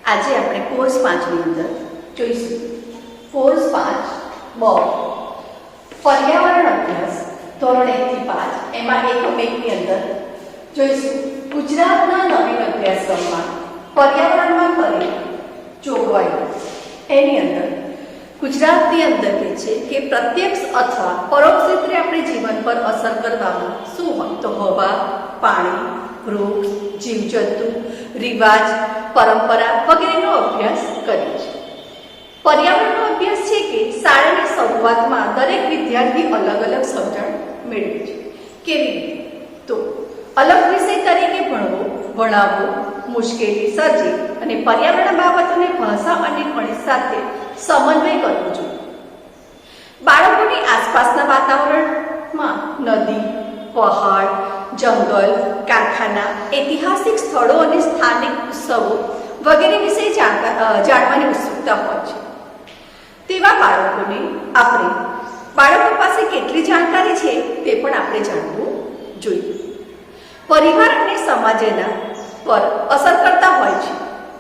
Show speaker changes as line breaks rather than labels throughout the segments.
આજે આપણે કોર્સ 5 ની અંદર જોઈશું કોર્સ 5 બ પર્યાવરણ અભ્યાસ ધોરણ 1 થી 5 એમાં એકમ 1 ની અંદર જોઈશું ગુજરાતના નવીન અભ્યાસક્રમમાં પર્યાવરણમાં કરેલી જોગવાઈઓ એની અંદર ગુજરાતની અંદર કે છે કે પ્રત્યક્ષ અથવા પરોક્ષ રીતે આપણે જીવન પર અસર કરવામાં શું હોય તો હવા પાણી વૃક્ષ જીવજંતુ રિવાજ પરંપરા વગેરેનો અભ્યાસ કરીએ છીએ પર્યાવરણનો અભ્યાસ છે કે શાળાની શરૂઆતમાં દરેક વિદ્યાર્થી અલગ અલગ સમજણ મેળવે છે કેવી રીતે તો અલગ વિષય તરીકે ભણાવવો મુશ્કેલી સર્જી અને પર્યાવરણ બાબતોને ભાષા અને ગણિત સાથે સમન્વય કરવો જોઈએ બાળકોની આસપાસના વાતાવરણમાં નદી પહાડ જંગલ કારખાના ઐતિહાસિક સ્થળો અને સ્થાનિક ઉત્સવો વગેરે વિશે જાણવાની ઉત્સુકતા હોય છે તેવા બાળકો પાસે કેટલી જાણકારી છે તે પણ આપણે જાણવું જોઈએ પરિવાર અને સમાજના પર અસર કરતા હોય છે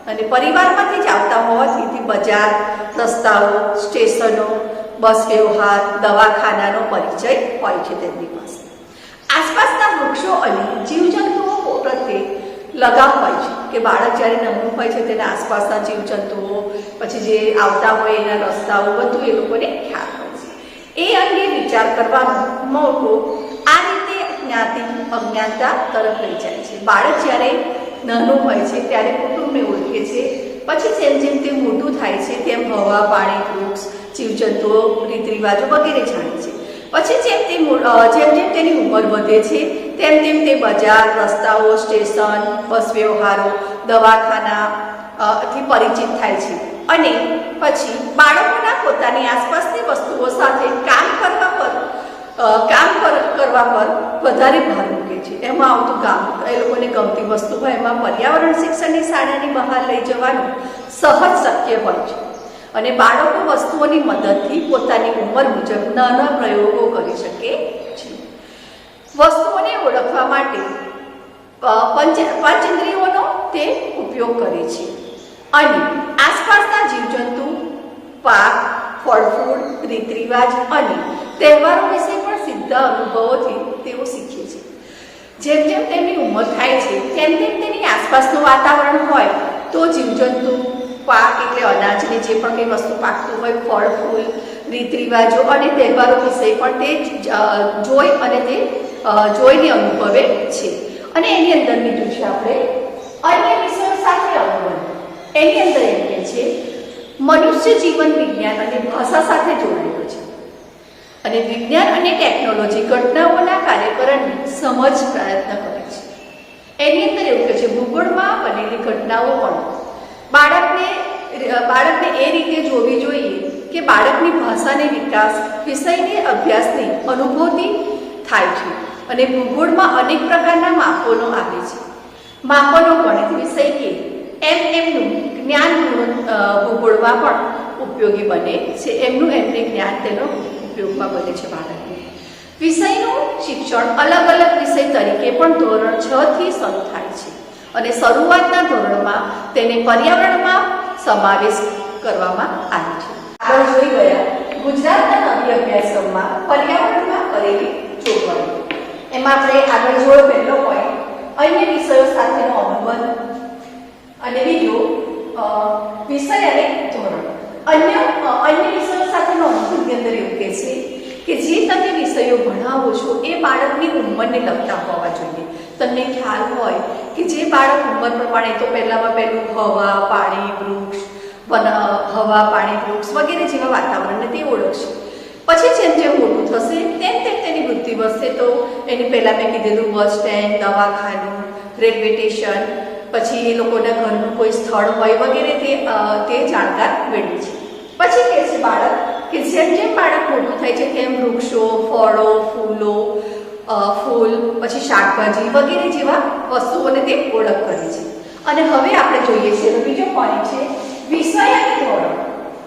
અને પરિવારમાંથી જ આવતા હોવાથી બજાર રસ્તાઓ સ્ટેશનો બસ વ્યવહાર દવાખાનાનો પરિચય હોય છે તેમની પાસે આસપાસના વૃક્ષો અને જીવજંતુઓ પ્રત્યે લગાવ હોય છે કે બાળક જ્યારે નાનું હોય છે તેના આસપાસના જીવજંતુઓ પછી જે આવતા હોય એના રસ્તાઓ બધું એ લોકોને ખ્યાલ હોય છે એ અંગે વિચાર કરવાનો મોકો આ રીતે અજ્ઞાનતા તરફ લઈ જાય છે બાળક જ્યારે નાનું હોય છે ત્યારે કુટુંબને ઓળખે છે પછી જેમ જેમ તે મોટું થાય છે તેમ હવા પાણી વૃક્ષ જીવજંતુઓ રીત રિવાજો વગેરે જાણે છે પછી જેમ જેમ તેની ઉંમર વધે છે તેમ તેમ તે બજાર રસ્તાઓ સ્ટેશન બસ વ્યવહારો દવાખાનાથી પરિચિત થાય છે અને પછી બાળકોના પોતાની આસપાસની વસ્તુઓ સાથે કામ કરવા પર વધારે ભાર મૂકે છે એમાં આવતું એ લોકોને ગમતી વસ્તુ હોય એમાં પર્યાવરણ શિક્ષણની શાળાની બહાર લઈ જવાનું સહજ શક્ય હોય છે અને બાળકો વસ્તુઓની મદદથી પોતાની ઉંમર મુજબ નાના પ્રયોગો કરી શકે છે વસ્તુઓને ઓળખવા માટે પંચેન્દ્રિયોનો તે ઉપયોગ કરે છે અને આસપાસના જીવજંતુ પાક ફળ ફૂલ રીત રિવાજ અને તહેવારો વિશે પણ સીધા અનુભવોથી તેઓ શીખે છે જેમ જેમ તેમની ઉંમર થાય છે તેમ તેમ તેની આસપાસનું વાતાવરણ હોય તો જીવજંતુ પાક એટલે અનાજની જે પણ કંઈ વસ્તુ પાકતું હોય ફળ ફૂલ રીત રિવાજો અને તહેવારો વિશે પણ તે જોઈને અનુભવે છે અને એની અંદર બીજું છે આપણે અન્ય વિષયો સાથે અનુભવ એની અંદર એમ કે છે મનુષ્ય જીવન વિજ્ઞાન અને ભાષા સાથે જોડાયેલું છે અને વિજ્ઞાન અને ટેકનોલોજી ઘટનાઓના કાર્યકરણને સમજ પ્રયત્ન કરે છે એની અંદર એવું કે છે ભૂગોળમાં બનેલી ઘટનાઓ પણ બાળકને એ રીતે જોવી જોઈએ કે બાળકની ભાષાની વિકાસ વિષયની અભ્યાસની અનુભૂતિ થાય છે અને ભૂગોળમાં અનેક પ્રકારના માપોનો આવે છે માપોનો ગણિત વિષય કે એમનું જ્ઞાન ભૂગોળમાં પણ ઉપયોગી બને છે એમને જ્ઞાન તેનો ઉપયોગમાં બને છે બાળકને વિષયનું શિક્ષણ અલગ અલગ વિષય તરીકે પણ ધોરણ 6 થી શરૂ થાય છે અને શરૂઆતના ધોરણમાં તેને પર્યાવરણમાં સમાવેશ કરવામાં આવે છે આગળ જોઈ ગયા ગુજરાતના નવી અભ્યાસક્રમમાં પર્યાવરણમાં કરેલી જોગવાઈઓ એમાં આપણે આગળ જોયો પહેલો પોઈન્ટ અન્ય વિષયો સાથેનો અનુબંધ અને બીજો વિષય અને ધોરણ અન્ય વિષયો સાથેનો અનુબંધની અંદર એવું કહે છે કે જે તમે વિષયો ભણાવો છો એ બાળકની ઉંમરને લગતા હોવા જોઈએ તમને ખ્યાલ હોય કે જે બાળક ઉંમર પ્રમાણે તો પહેલું હવા પાણી વૃક્ષ વગેરે જેવા વાતાવરણને તે ઓળખશે પછી જેમ જેમ મોટું થશે તેમ તેની વૃત્તિ વધશે તો એની પહેલાં મેં કીધેલું બસ સ્ટેન્ડ દવાખાનું રેલવે સ્ટેશન પછી એ લોકોના ઘરનું કોઈ સ્થળ હોય વગેરે તે જાણકાર મેળવે છે પછી કહે છે બાળક કે જેમ જેમ બાળક મોટું થાય છે તેમ વૃક્ષો ફળો ફૂલ પછી શાકભાજી વગેરે જેવા વસ્તુઓને તે ઓળખ કરે છે અને હવે આપણે જોઈએ છીએ તો બીજો પોઈન્ટ છે વિષય અને ધોરણ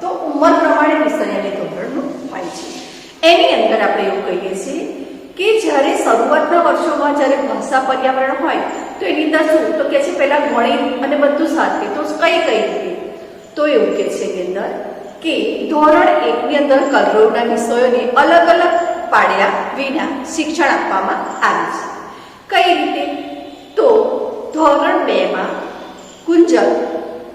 તો ઉંમર પ્રમાણે વિષય અને ધોરણનું હોય છે એની અંદર આપણે એવું કહીએ છીએ કે જ્યારે શરૂઆતના વર્ષોમાં જ્યારે ભાષા પર્યાવરણ હોય તો એની અંદર શું તો કે છે પહેલાં ગણિત અને બધું સાથે તો કઈ રીતે તો એવું કહે છે એની અંદર કે ધોરણ 1 ની અંદર કલરવના વિષયોને અલગ અલગ પાડ્યા વિના શિક્ષણ આપવામાં આવે છે. કઈ રીતે? તો ધોરણ 2 માં કુંજલ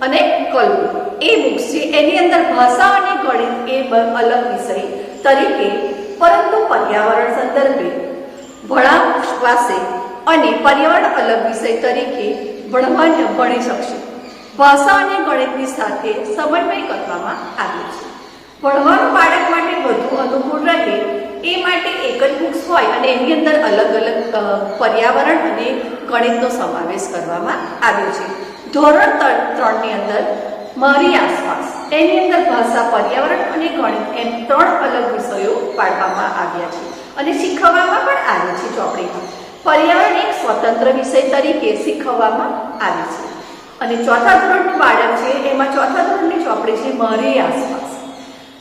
અને કલરવ એ બુક્સ છે, એની અંદર ભાષા અને ગણિત એ અલગ વિષય તરીકે પરંતુ પર્યાવરણ સંદર્ભે ભણાવશે અને પર્યાવરણ અલગ વિષય તરીકે ભણી શકશે. ભાષા અને ગણિતની સાથે સમન્વય કરવામાં આવ્યો છે. ભણવાનું બાળક માટે વધુ અનુકૂળ રહે એ માટે એક જ બુક્સ હોય અને એની અંદર અલગ અલગ પર્યાવરણ અને ગણિતનો સમાવેશ કરવામાં આવ્યો છે. ધોરણ 3 ની અંદર મારી આસપાસ એની અંદર ભાષા, પર્યાવરણ અને ગણિત એમ 3 અલગ વિષયો પાડવામાં આવ્યા છે અને શીખવવામાં પણ આવે છે. ચોપડીમાં પર્યાવરણ એક સ્વતંત્ર વિષય તરીકે શીખવવામાં આવે છે અને ચોથા ધોરણનું બાળક છે એમાં ચોથા ધોરણની ચોપડી છે મારી આસપાસ.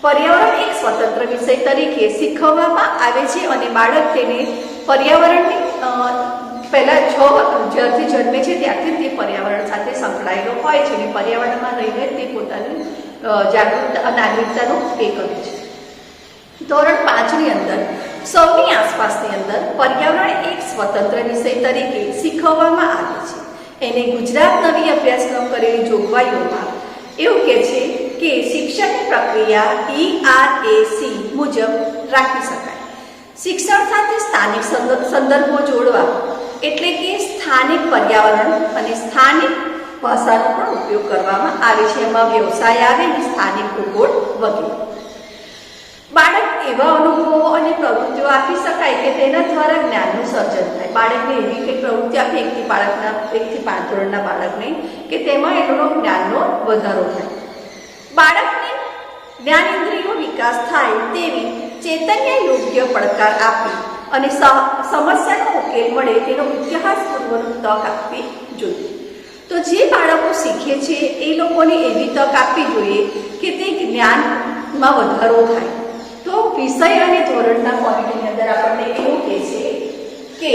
પર્યાવરણ એક સ્વતંત્ર વિષય તરીકે શીખવવામાં આવે છે અને બાળક તેને પર્યાવરણની પહેલા જ્યારથી જન્મે છે ત્યારથી તે પર્યાવરણ સાથે સંકળાયેલો હોય છે અને પર્યાવરણમાં રહીને તે પોતાની જાગૃતતા નાગરિકતાનો એ કરે છે. ધોરણ 5 ની અંદર સૌની આસપાસની અંદર પર્યાવરણ એક સ્વતંત્ર વિષય તરીકે શીખવવામાં આવે છે. એને ગુજરાત નવી અભ્યાસક્રમ કરેલી જોગવાઈઓમાં એવું કહે છે કે શિક્ષણની પ્રક્રિયા ERAC મુજબ રાખી શકાય. શિક્ષણ સાથે સ્થાનિક સંદર્ભો જોડવા એટલે કે સ્થાનિક પર્યાવરણ અને સ્થાનિક ભાષાનો પણ ઉપયોગ કરવામાં આવે છે. એમાં વ્યવસાય આવે, સ્થાનિક ભૂગોળ વગેરે. બાળક એવા અનુભવો અને પ્રવૃત્તિઓ આપી શકાય કે તેના દ્વારા જ્ઞાનનું સર્જન થાય. બાળકને એવી કંઈક પ્રવૃત્તિ આપી 1 થી 5 ધોરણના બાળકને કે તેમાં એનો જ્ઞાનનો વધારો થાય. બાળકને જ્ઞાનેન્દ્રિયો વિકાસ થાય તેવી ચેતન્ય યોગ્ય પડકાર આપી અને સમસ્યાનો ઉકેલ મળે તેનો ઇતિહાસપૂર્વકનો તક આપવી જોઈએ. તો જે બાળકો શીખે છે એ લોકોને એવી તક આપવી જોઈએ કે તે જ્ઞાનમાં વધારો થાય. તો વિષય અને ધોરણના પોઈન્ટની અંદર આપણને એવું કહે છે કે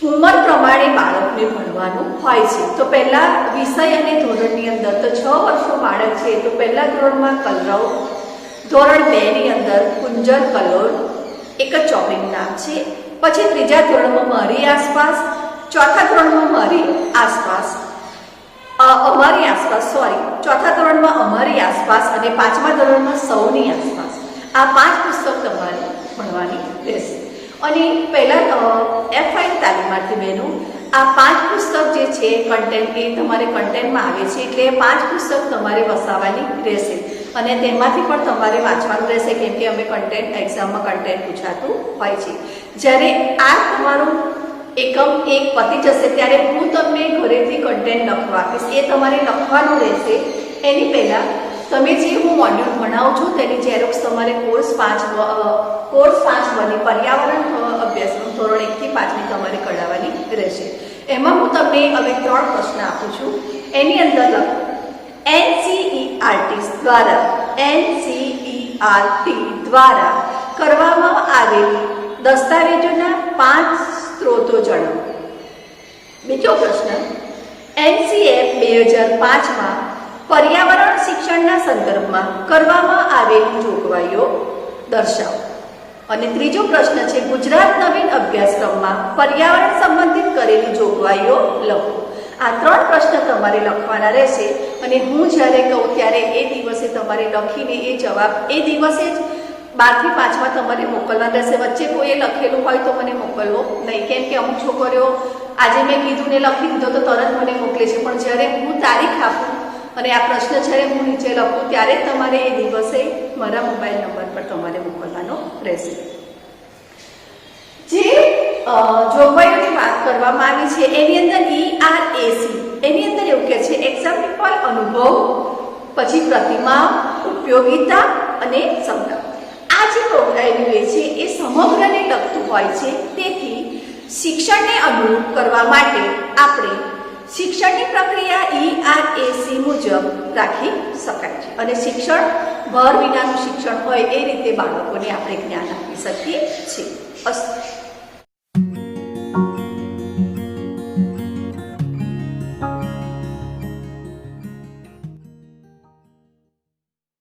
ઉંમર પ્રમાણે બાળકને ભણવાનું હોય છે. તો પહેલા વિષય અને ધોરણની અંદર તો 6 વર્ષનું બાળક છે તો પહેલા ધોરણમાં કલરવ, ધોરણ 2 ની અંદર કુંજલ, કલોલ એક જ ચોપડીનું નામ છે. પછી ત્રીજા ધોરણમાં મારી આસપાસ, ચોથા ધોરણમાં મારી આસપાસ, અમારી આસપાસ ચોથા ધોરણમાં અમારી આસપાસ અને 5મા ધોરણમાં સૌની આસપાસ. આ 5 પુસ્તક તમારે ભણવાની રહેશે. અને પહેલા FI તાલીમાર્થી બહેનો આ 5 પુસ્તક જે છે કન્ટેન્ટ એ તમારે કન્ટેન્ટમાં આવે છે એટલે 5 પુસ્તક તમારે વસાવવાની રહેશે અને તેમાંથી પણ તમારે વાંચવાનું રહેશે કેમ કે અમે કન્ટેન્ટ એક્ઝામમાં કન્ટેન્ટ પૂછાતું હોય છે. જ્યારે આ તમારું એકમ 1 પતી જશે ત્યારે હું તમને ઘરેથી કન્ટેન્ટ લખવા આપીશ. એ તમારે લખવાનું રહેશે. એની પહેલાં તમે જે હું મોડ્યુલ ભણાવું છું તેની ઝેરોક્સ તમારે કોર્સ 5 પર્યાવરણ અભ્યાસક્રમ ધોરણ 1 થી 5 ની તમારે કઢાવવાની રહેશે. એમાં હું તમને હવે 3 પ્રશ્ન આપું છું. એની અંદર લખો NCERT દ્વારા કરવામાં આવેલી દસ્તાવેજોના 5 સ્ત્રોતો જણાવો. બીજો પ્રશ્ન NCF 2005માં પર્યાવરણ શિક્ષણના સંદર્ભમાં કરવામાં આવેલી જોગવાઈઓ દર્શાવો. અને ત્રીજો પ્રશ્ન છે ગુજરાત નવીન અભ્યાસક્રમમાં પર્યાવરણ સંબંધિત કરેલી જોગવાઈઓ લખો. આ 3 પ્રશ્ન તમારે લખવાના રહેશે અને હું જ્યારે કહું ત્યારે એ દિવસે તમારે લખીને એ જવાબ એ દિવસે જ 12 થી 5માં તમારે મોકલવાના રહેશે. વચ્ચે કોઈએ લખેલું હોય તો મને મોકલવો નહીં કેમ કે અમુક છોકરીઓ આજે મેં કીધું ને લખી દીધો તો તરત મને મોકલે છે પણ જ્યારે હું તારીખ આપું અને આ પ્રશ્ન જ્યારે હું નીચે લખું ત્યારે તમારે એ દિવસે મારા મોબાઈલ નંબર પર તમારે મોકલવાનો રહેશે. જે જોગવાઈઓની વાત કરવામાં આવી છે એની અંદર ERAC એની અંદર એવું કહે છે એક્ઝામ્પલ અનુભવ, પછી પ્રતિમા, ઉપયોગિતા અને સમતા. આ જે પ્રોગ્રામ છે એ સમગ્રને લગતું હોય છે. તેથી શિક્ષણને અનુરૂપ કરવા માટે આપણે શિક્ષણની પ્રક્રિયા ERAC મુજબ રાખી શકાય છે અને શિક્ષણ ભર વિનાનું શિક્ષણ હોય એ રીતે બાળકોને આપણે જ્ઞાન આપી શકીએ છીએ.